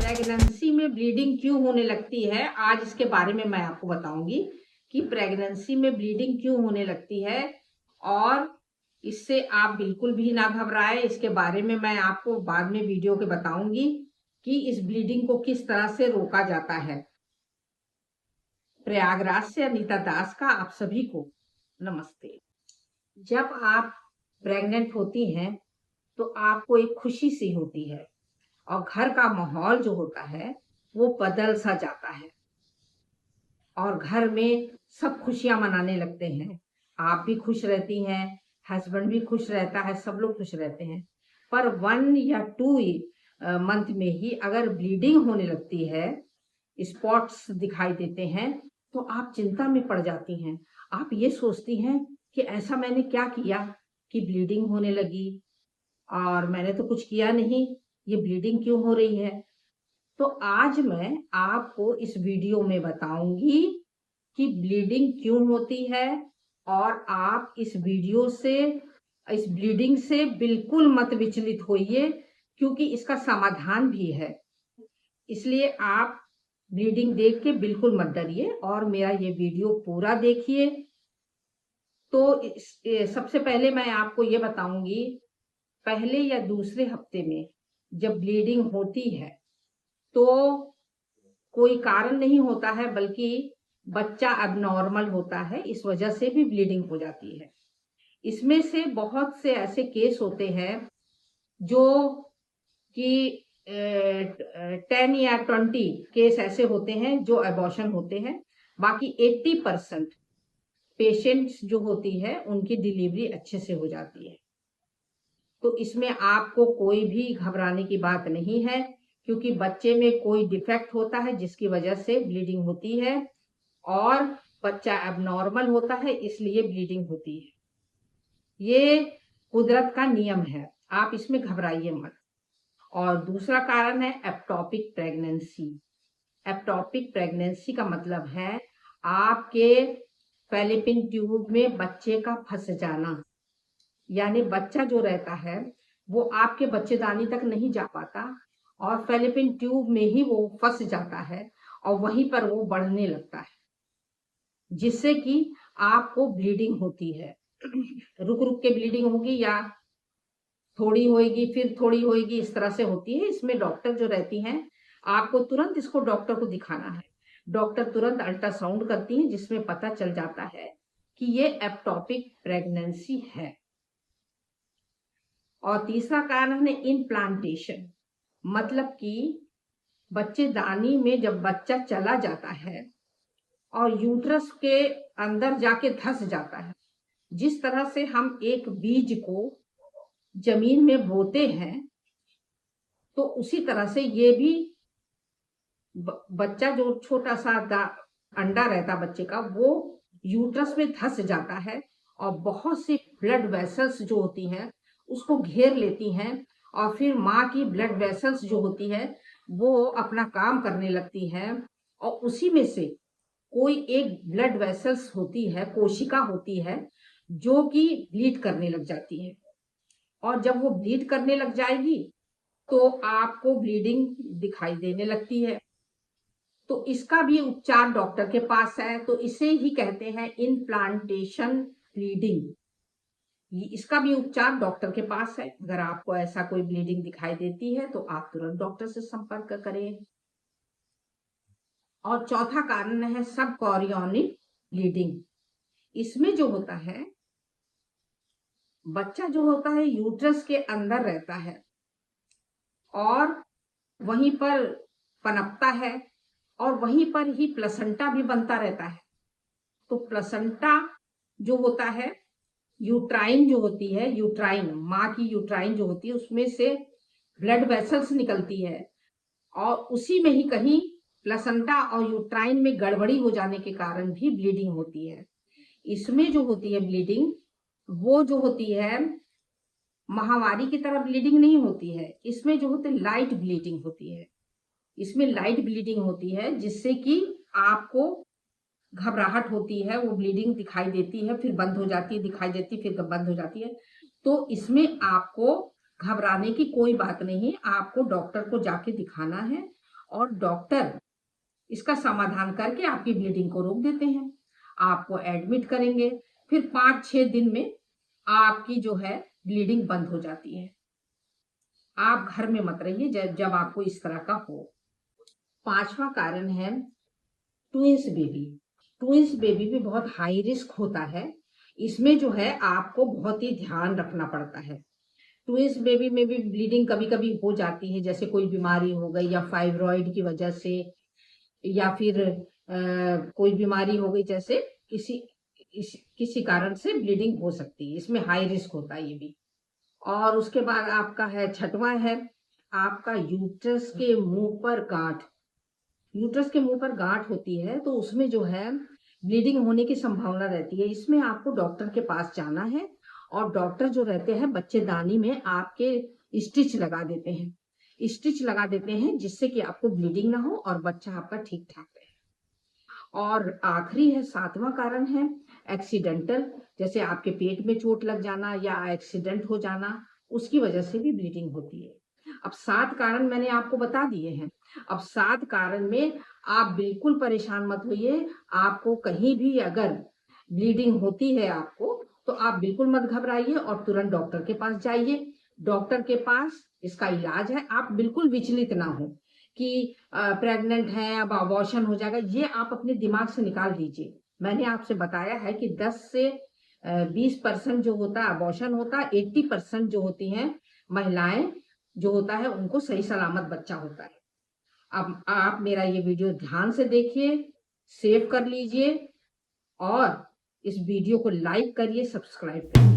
Pregnancy में bleeding क्यों होने लगती है, आज इसके बारे में मैं आपको बताऊंगी कि प्रेगनेंसी में ब्लीडिंग क्यों होने लगती है। और इससे आप बिल्कुल भी ना घबराएं, इसके बारे में मैं आपको बाद में वीडियो के बताऊंगी कि इस ब्लीडिंग को किस तरह से रोका जाता है। प्रयागराज से अनीता दास का आप सभी को नमस्ते। जब आप प्रेग्नेंट होती हैं तो आपको एक खुशी सी होती है और घर का माहौल जो होता है वो बदल सा जाता है और घर में सब खुशियां मनाने लगते हैं। आप भी खुश रहती हैं, हस्बैंड भी खुश रहता है, सब लोग खुश रहते हैं। पर 1 या 2 मंथ में ही अगर ब्लीडिंग होने लगती है, स्पॉट्स दिखाई देते हैं, तो आप चिंता में पड़ जाती हैं। आप ये सोचती हैं कि ऐसा मैंने क्या किया कि ब्लीडिंग होने लगी, और मैंने तो कुछ किया नहीं, ये ब्लीडिंग क्यों हो रही है। तो आज मैं आपको इस वीडियो में बताऊंगी कि ब्लीडिंग क्यों होती है, और आप इस ब्लीडिंग से बिल्कुल मत विचलित होइए, क्योंकि इसका समाधान भी है। इसलिए आप ब्लीडिंग देख के बिल्कुल मत डरिए और मेरा ये वीडियो पूरा देखिए। तो सबसे पहले मैं आपको ये बताऊंगी, पहले या दूसरे हफ्ते में जब ब्लीडिंग होती है तो कोई कारण नहीं होता है, बल्कि बच्चा अबनॉर्मल होता है, इस वजह से भी ब्लीडिंग हो जाती है। इसमें से बहुत से ऐसे केस होते हैं जो कि 10 या 20 केस ऐसे होते हैं जो अबॉर्शन होते हैं। बाकी 80% पेशेंट्स जो होती है उनकी डिलीवरी अच्छे से हो जाती है। तो इसमें आपको कोई भी घबराने की बात नहीं है, क्योंकि बच्चे में कोई डिफेक्ट होता है जिसकी वजह से ब्लीडिंग होती है, और बच्चा एबनॉर्मल होता है इसलिए ब्लीडिंग होती है। ये कुदरत का नियम है, आप इसमें घबराइए मत। और दूसरा कारण है एक्टोपिक प्रेगनेंसी। एक्टोपिक प्रेगनेंसी का मतलब है आपके फैलोपियन ट्यूब में बच्चे का फंस जाना, यानी बच्चा जो रहता है वो आपके बच्चेदानी तक नहीं जा पाता और फैलोपियन ट्यूब में ही वो फंस जाता है और वहीं पर वो बढ़ने लगता है, जिससे कि आपको ब्लीडिंग होती है। रुक रुक के ब्लीडिंग होगी, या थोड़ी होएगी फिर थोड़ी होएगी, इस तरह से होती है। इसमें डॉक्टर जो रहती हैं, आपको तुरंत इसको डॉक्टर को दिखाना है। डॉक्टर तुरंत अल्ट्रासाउंड करती है, जिसमें पता चल जाता है कि ये एक्टोपिक प्रेगनेंसी है। और तीसरा कारण है इम्प्लांटेशन, मतलब कि बच्चेदानी में जब बच्चा चला जाता है और यूट्रस के अंदर जाके धंस जाता है। जिस तरह से हम एक बीज को जमीन में बोते हैं, तो उसी तरह से ये भी बच्चा जो छोटा सा अंडा रहता बच्चे का, वो यूट्रस में धंस जाता है और बहुत सी ब्लड वेसल्स जो होती हैं उसको घेर लेती हैं, और फिर माँ की ब्लड वेसल्स जो होती है वो अपना काम करने लगती हैं, और उसी में से कोई एक ब्लड वेसल्स होती है, कोशिका होती है, जो कि ब्लीड करने लग जाती है। और जब वो ब्लीड करने लग जाएगी तो आपको ब्लीडिंग दिखाई देने लगती है। तो इसका भी उपचार डॉक्टर के पास है, तो इसे ही कहते हैं इम्प्लांटेशन ब्लीडिंग। इसका भी उपचार डॉक्टर के पास है। अगर आपको ऐसा कोई ब्लीडिंग दिखाई देती है तो आप तुरंत डॉक्टर से संपर्क करें। और चौथा कारण है सब कॉरियोनिक ब्लीडिंग। इसमें जो होता है, बच्चा जो होता है यूट्रस के अंदर रहता है और वहीं पर पनपता है, और वहीं पर ही प्लसेंटा भी बनता रहता है। तो प्लसेंटा जो होता है, यूट्राइन जो होती है, यूट्राइन माँ की यूट्राइन जो होती है, उसमें से ब्लड वेसल्स निकलती है, और उसी में ही कहीं प्लसेंटा और यूट्राइन में गड़बड़ी हो जाने के कारण भी ब्लीडिंग होती है। इसमें जो होती है ब्लीडिंग, वो जो होती है महामारी की तरह ब्लीडिंग नहीं होती है। इसमें जो होती है लाइट ब्लीडिंग होती है। इसमें लाइट ब्लीडिंग होती है, जिससे कि आपको घबराहट होती है, वो ब्लीडिंग दिखाई देती है, फिर बंद हो जाती है, दिखाई देती है, फिर बंद हो जाती है। तो इसमें आपको घबराने की कोई बात नहीं, आपको डॉक्टर को जाके दिखाना है और डॉक्टर इसका समाधान करके आपकी ब्लीडिंग को रोक देते हैं। आपको एडमिट करेंगे, फिर 5-6 दिन में आपकी जो है ब्लीडिंग बंद हो जाती है। आप घर में मत रहिए जब आपको इस तरह का हो। 5वां कारण है ट्विंस बेबी। ट्विंस बेबी भी बहुत हाई रिस्क होता है। इसमें जो है आपको बहुत ही ध्यान रखना पड़ता है। ट्विंस बेबी में भी ब्लीडिंग कभी कभी हो जाती है, जैसे कोई बीमारी हो गई या फाइब्रॉइड की वजह से, या फिर कोई बीमारी हो गई, जैसे किसी कारण से ब्लीडिंग हो सकती है। इसमें हाई रिस्क होता है ये भी। और उसके बाद आपका है 6वां है आपका यूट्रस के मुंह पर गांठ। यूट्रस के मुंह पर गांठ होती है तो उसमें जो है ब्लीडिंग होने की संभावना रहती है। इसमें आपको डॉक्टर के पास जाना है और डॉक्टर जो रहते हैं बच्चेदानी में आपके स्टिच लगा देते हैं। स्टिच लगा देते हैं जिससे कि आपको ब्लीडिंग ना हो और बच्चा आपका ठीक ठाक रहे। और आखिरी है 7वां कारण है एक्सीडेंटल, जैसे आपके पेट में चोट लग जाना या एक्सीडेंट हो जाना, उसकी वजह से भी ब्लीडिंग होती है। अब 7 कारण मैंने आपको बता दिए हैं। अब 7 कारण में आप बिल्कुल परेशान मत होइए। आपको कहीं भी अगर ब्लीडिंग होती है आपको, तो आप बिल्कुल मत घबराइए और तुरंत डॉक्टर के पास जाइए। डॉक्टर के पास इसका इलाज है। आप बिल्कुल विचलित ना हो कि प्रेग्नेंट है अब अबॉर्शन हो जाएगा, ये आप अपने दिमाग से निकाल दीजिए। मैंने आपसे बताया है कि 10 से 20% जो होता है अबॉर्शन होता है, 80% जो होती हैं महिलाएं जो होता है उनको सही सलामत बच्चा होता है। अब आप मेरा ये वीडियो ध्यान से देखिए, सेव कर लीजिए और इस वीडियो को लाइक करिए, सब्सक्राइब करिए।